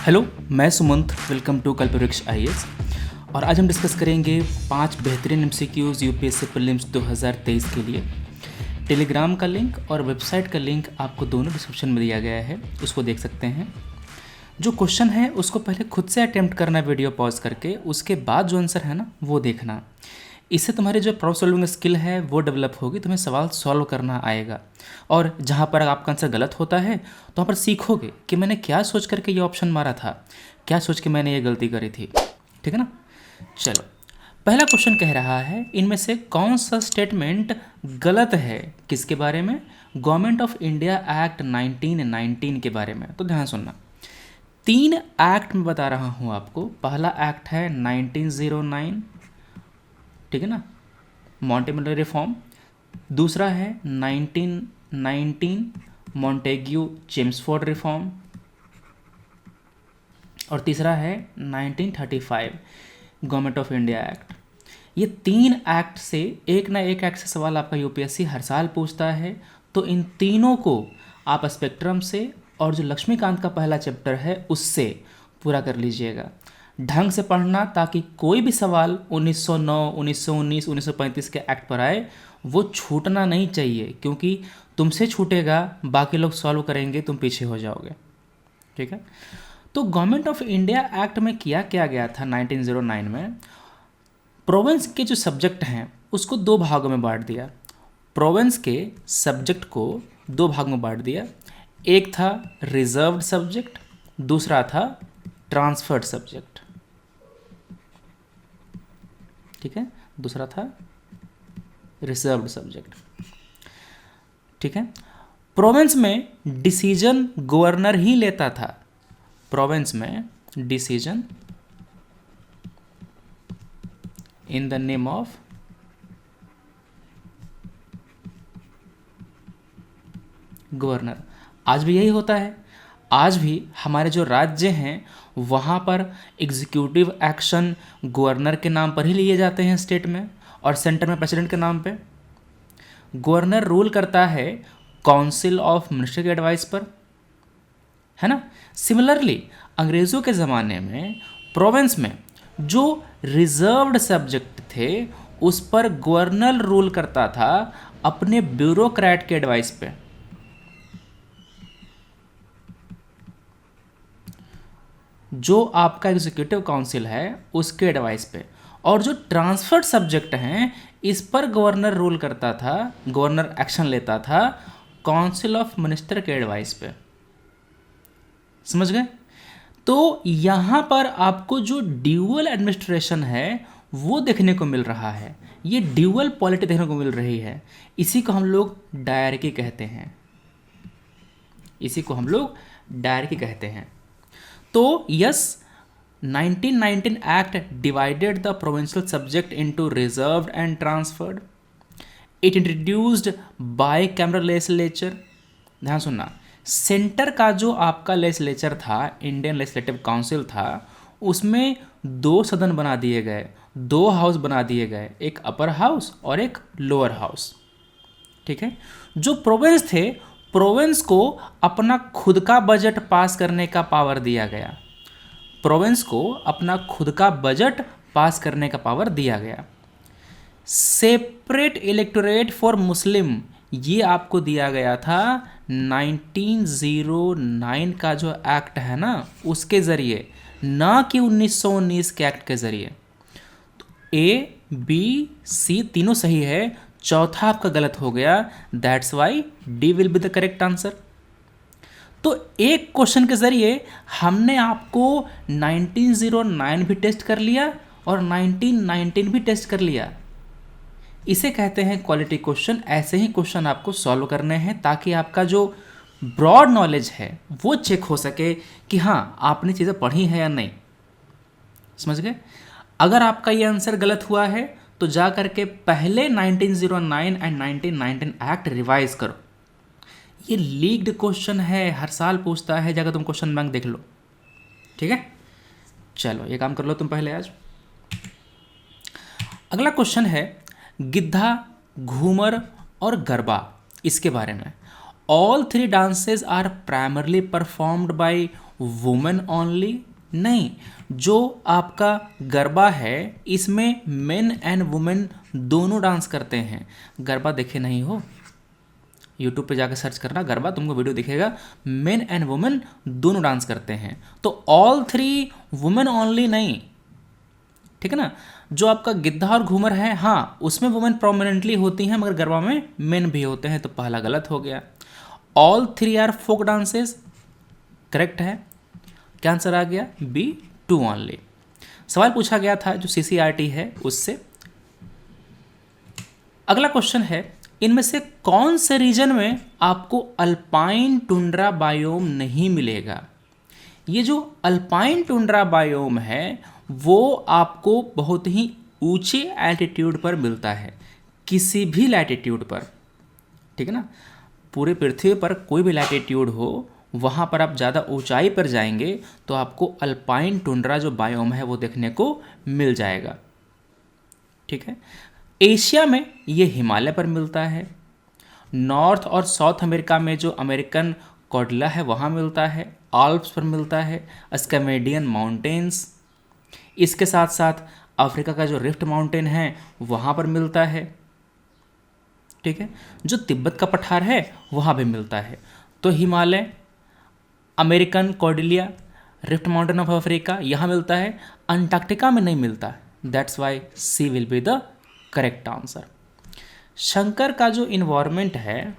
Hello, मैं Sumant. Welcome to Kalpavriksha IAS. और आज हम डिस्कस करेंगे 5 बेहतरीन एमसीक्यूज यूपीएससी प्रीलिम्स 2023 के लिए। टेलीग्राम का लिंक और वेबसाइट का लिंक आपको दोनों डिस्क्रिप्शन में दिया गया है, उसको देख सकते हैं। जो क्वेश्चन है उसको पहले खुद से अटैम्प्ट करना वीडियो पॉज करके, उसके बाद जो आंसर है ना वो देखना। इससे तुम्हारी जो प्रॉब्लम सॉल्विंग स्किल है वो डेवलप होगी, तुम्हें सवाल सॉल्व करना आएगा। और जहाँ पर आपका आंसर गलत होता है तो वहाँ पर सीखोगे कि मैंने क्या सोच करके ये ऑप्शन मारा था, क्या सोच के मैंने ये गलती करी थी। ठीक है ना। चलो, पहला क्वेश्चन कह रहा है इनमें से कौन सा स्टेटमेंट गलत है, किसके बारे में? गवर्नमेंट ऑफ इंडिया एक्ट 1919 के बारे में। तो ध्यान सुनना, 3 एक्ट में बता रहा हूँ आपको। पहला एक्ट है 1909, ठीक है ना, मॉन्टेगू रिफॉर्म। दूसरा है 1919 मॉन्टेग्यू चेम्सफोर्ड रिफॉर्म। और तीसरा है 1935 गवर्नमेंट ऑफ इंडिया एक्ट। ये 3 एक्ट से एक ना एक एक्ट से सवाल आपका यूपीएससी हर साल पूछता है। तो इन तीनों को आप स्पेक्ट्रम से और जो लक्ष्मीकांत का पहला चैप्टर है उससे पूरा कर लीजिएगा। ढंग से पढ़ना ताकि कोई भी सवाल 1909, 1919, 1935 के एक्ट पर आए वो छूटना नहीं चाहिए, क्योंकि तुमसे छूटेगा, बाकी लोग सॉल्व करेंगे, तुम पीछे हो जाओगे। ठीक है। तो गवर्नमेंट ऑफ इंडिया एक्ट में किया क्या गया था 1909 में? प्रोविंस के जो सब्जेक्ट हैं उसको 2 भागों में बांट दिया। प्रोविंस के सब्जेक्ट को 2 भाग में बांट दिया। एक था रिजर्व्ड सब्जेक्ट, दूसरा था ट्रांसफर्ड सब्जेक्ट। ठीक है, दूसरा था रिजर्व्ड सब्जेक्ट। ठीक है। प्रोविंस में डिसीजन गवर्नर ही लेता था। प्रोविंस में decision in the name of governor. आज भी यही होता है। आज भी हमारे जो राज्य हैं वहाँ पर एग्जीक्यूटिव एक्शन गवर्नर के नाम पर ही लिए जाते हैं स्टेट में, और सेंटर में प्रेसिडेंट के नाम पे। गवर्नर रूल करता है काउंसिल ऑफ मिनिस्टर के एडवाइस पर, है ना। सिमिलरली अंग्रेज़ों के ज़माने में प्रोविंस में जो रिजर्व्ड सब्जेक्ट थे उस पर गवर्नर रूल करता था अपने ब्यूरोक्रेट के एडवाइस पे। जो आपका एग्जीक्यूटिव काउंसिल है उसके एडवाइस पे। और जो ट्रांसफर्ड सब्जेक्ट हैं इस पर गवर्नर रूल करता था, गवर्नर एक्शन लेता था काउंसिल ऑफ मिनिस्टर के एडवाइस पे। समझ गए? तो यहाँ पर आपको जो ड्यूअल एडमिनिस्ट्रेशन है वो देखने को मिल रहा है, ये ड्यूअल पॉलिटी देखने को मिल रही है। इसी को हम लोग डायरकी कहते हैं, इसी को हम लोग डायरकी कहते हैं। तो yes, 1919 act divided the provincial subject into reserved and transferred. It introduced by cameral legislature. ध्यान सुनना, सेंटर का जो आपका लेजिस्लेचर था, इंडियन लेजिस्लेटिव काउंसिल था, उसमें 2 सदन बना दिए गए, 2 हाउस बना दिए गए, एक अपर हाउस और एक लोअर हाउस। ठीक है। जो प्रोविंस थे, प्रोविंस को अपना खुद का बजट पास करने का पावर दिया गया। प्रोविंस को अपना खुद का बजट पास करने का पावर दिया गया। सेपरेट इलेक्टोरेट फॉर मुस्लिम, ये आपको दिया गया था 1909 का जो एक्ट है ना उसके ज़रिए, ना कि 1919 के एक्ट के ज़रिए। तो ए बी सी तीनों सही है, चौथा आपका गलत हो गया। That's why D will be the correct answer. तो एक क्वेश्चन के ज़रिए हमने आपको 1909 भी टेस्ट कर लिया और 1919 भी टेस्ट कर लिया। इसे कहते हैं क्वालिटी क्वेश्चन। ऐसे ही क्वेश्चन आपको सॉल्व करने हैं ताकि आपका जो ब्रॉड नॉलेज है वो चेक हो सके कि हाँ आपने चीज़ें पढ़ी हैं या नहीं। समझ गए? अगर आपका ये आंसर गलत हुआ है तो जा करके पहले 1909 एंड 1919 एक्ट रिवाइज करो। ये लीक्ड क्वेश्चन है, हर साल पूछता है, जाकर तुम क्वेश्चन बैंक देख लो। ठीक है, चलो ये काम कर लो तुम पहले आज। अगला क्वेश्चन है गिद्धा, घूमर और गरबा, इसके बारे में। All 3 dances are primarily performed by women only नहीं, जो आपका गरबा है इसमें मेन एंड वुमेन दोनों डांस करते हैं। गरबा देखे नहीं हो, यूट्यूब पे जाकर सर्च करना गरबा, तुमको वीडियो दिखेगा, मेन एंड वुमेन दोनों डांस करते हैं। तो ऑल थ्री वुमेन ओनली नहीं, ठीक है ना। जो आपका गिद्धा और घूमर है, हाँ उसमें वुमेन प्रोमिनेंटली होती हैं, मगर गरबा में मेन भी होते हैं, तो पहला गलत हो गया। All three are folk dances correct है, क्या आंसर आ गया बी, 2 ओनली। सवाल पूछा गया था जो CCRT है उससे। अगला क्वेश्चन है, इनमें से कौन से रीजन में आपको अल्पाइन टुंड्रा बायोम नहीं मिलेगा। ये जो अल्पाइन टुंड्रा बायोम है वो आपको बहुत ही ऊंचे एल्टीट्यूड पर मिलता है, किसी भी लैटिट्यूड पर, ठीक है ना। पूरे पृथ्वी पर कोई भी लैटिट्यूड हो, वहाँ पर आप ज़्यादा ऊंचाई पर जाएंगे तो आपको अल्पाइन टुंड्रा जो बायोम है वो देखने को मिल जाएगा, ठीक है। एशिया में ये हिमालय पर मिलता है, नॉर्थ और साउथ अमेरिका में जो अमेरिकन कॉर्डिला है वहाँ मिलता है, आल्प्स पर मिलता है, स्कैमेडियन माउंटेन्स, इसके साथ साथ अफ्रीका का जो रिफ्ट माउंटेन है वहाँ पर मिलता है, ठीक है। जो तिब्बत का पठार है वहाँ भी मिलता है। तो Himalaya, American cordillera, rift mountain of Africa यहाँ मिलता है, अंटार्कटिका में नहीं मिलता, that's why C will be the correct answer. Shankar का जो इन्वायरमेंट है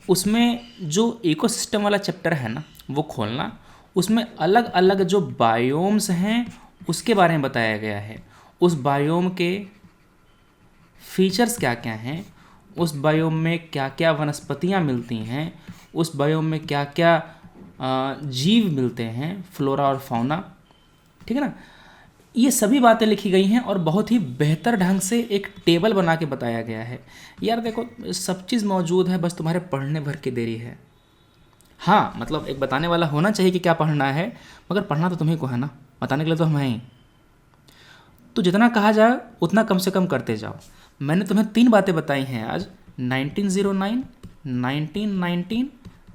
उसमें जो इकोसिस्टम वाला चैप्टर है ना वो खोलना, उसमें अलग अलग जो बायोम्स हैं उसके बारे में बताया गया है, उस बायोम के फीचर्स क्या क्या हैं, उस बायोम में क्या क्या वनस्पतियाँ मिलती हैं, उस बायोम में क्या क्या जीव मिलते हैं, फ्लोरा और फौना, ठीक है ना। ये सभी बातें लिखी गई हैं और बहुत ही बेहतर ढंग से एक टेबल बना के बताया गया है। यार देखो सब चीज़ मौजूद है, बस तुम्हारे पढ़ने भर की देरी है। हाँ मतलब एक बताने वाला होना चाहिए कि क्या पढ़ना है, मगर पढ़ना तो तुम्ही को है ना, बताने के लिए तो हम हैं ही। तो जितना कहा जाए उतना कम से कम करते जाओ। मैंने तुम्हें 3 बातें बताई हैं आज, 1909, 1919,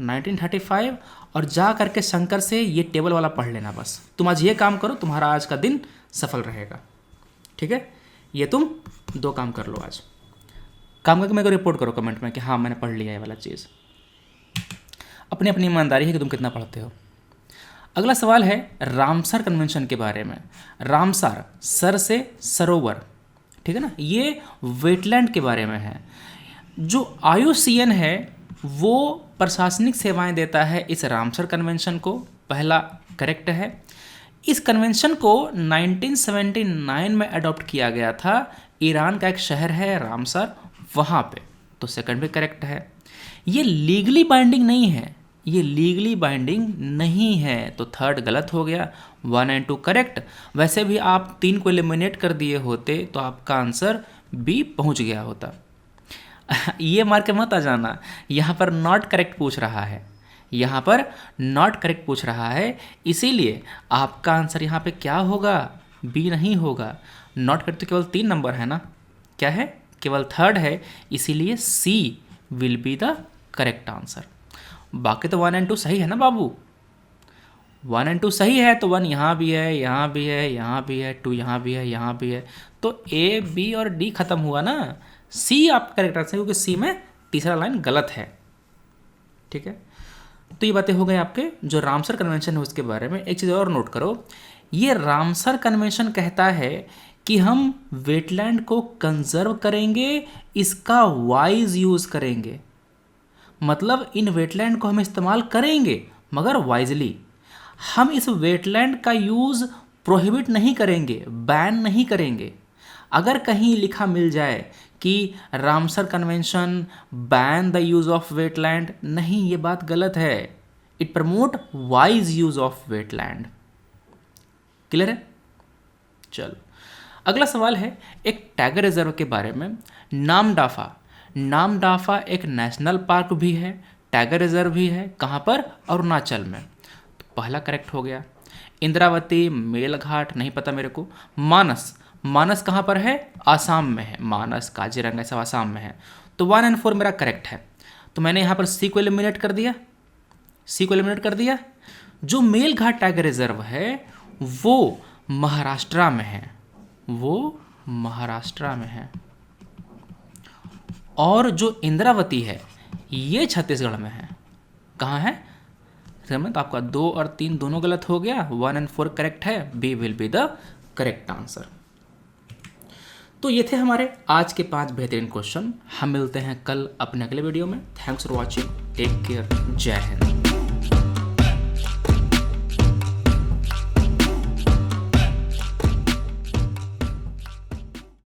1935, और जा करके शंकर से ये टेबल वाला पढ़ लेना। बस तुम आज ये काम करो, तुम्हारा आज का दिन सफल रहेगा, ठीक है। ये तुम 2 काम कर लो आज, काम करके मेरे को रिपोर्ट करो कमेंट में कि हाँ मैंने पढ़ लिया ये वाला चीज़। अपनी अपनी ईमानदारी है कि तुम कितना पढ़ते हो। अगला सवाल है रामसर कन्वेंशन के बारे में। रामसर, सर से सरोवर, ठीक है ना, ये वेटलैंड के बारे में है। जो IUCN है वो प्रशासनिक सेवाएं देता है इस रामसर कन्वेंशन को, पहला करेक्ट है। इस कन्वेंशन को 1979 में अडॉप्ट किया गया था, ईरान का एक शहर है रामसर, वहाँ पे, तो सेकंड भी करेक्ट है। ये लीगली बाइंडिंग नहीं है, ये लीगली बाइंडिंग नहीं है, तो थर्ड गलत हो गया, 1 और 2 करेक्ट। वैसे भी आप 3 को एलिमिनेट कर दिए होते तो आपका आंसर बी पहुंच गया होता। ये मार के मत आ जाना, यहाँ पर नॉट करेक्ट पूछ रहा है, यहाँ पर नॉट करेक्ट पूछ रहा है, इसीलिए आपका आंसर यहाँ पे क्या होगा, बी नहीं होगा। नॉट करेक्ट तो केवल 3 नंबर है ना, क्या है, केवल थर्ड है, इसीलिए C will be the correct answer. बाकी तो 1 और 2 सही है ना बाबू, 1 और 2 सही है, तो 1 यहाँ भी है, यहाँ भी है, यहाँ भी है, 2 यहाँ भी है, यहाँ भी है, तो ए बी और डी खत्म हुआ ना, सी आपका करेक्ट आंसर, क्योंकि सी में तीसरा लाइन गलत है, ठीक है। तो ये बातें हो गई आपके जो रामसर कन्वेंशन है उसके बारे में। एक चीज़ और नोट करो, ये रामसर कन्वेंशन कहता है कि हम वेटलैंड को कंजर्व करेंगे, इसका वाइज यूज़ करेंगे, मतलब इन वेटलैंड को हम इस्तेमाल करेंगे मगर वाइजली। हम इस वेटलैंड का यूज़ प्रोहिबिट नहीं करेंगे, बैन नहीं करेंगे। अगर कहीं लिखा मिल जाए कि Ramsar convention ban the use of wetland, नहीं, ये बात गलत है। It promote wise use of wetland. Clear है? चलो अगला सवाल है एक टाइगर रिजर्व के बारे में, नामदाफा। नामदाफा एक नेशनल पार्क भी है, टाइगर रिजर्व भी है, कहाँ पर, अरुणाचल में, तो पहला करेक्ट हो गया। इंद्रावती, मेलघाट नहीं पता मेरे को। मानस, मानस कहाँ पर है, आसाम में है, मानस काजीरंगा सब आसाम में है, तो 1 और 4 मेरा करेक्ट है। तो मैंने यहाँ पर सी को एलिमिनेट कर दिया, सी को एलिमिनेट कर दिया, जो मेलघाट टाइगर रिजर्व है वो महाराष्ट्र में है, वो महाराष्ट्र में है। और जो इंद्रावती है ये छत्तीसगढ़ में है। कहाँ है? तो आपका 2 और 3 दोनों गलत हो गया, 1 और 4 करेक्ट है, B will be the correct answer. तो ये थे हमारे आज के 5 बेहतरीन क्वेश्चन। हम मिलते हैं कल अपने अगले वीडियो में। Thanks for watching, take care, जय हिंद।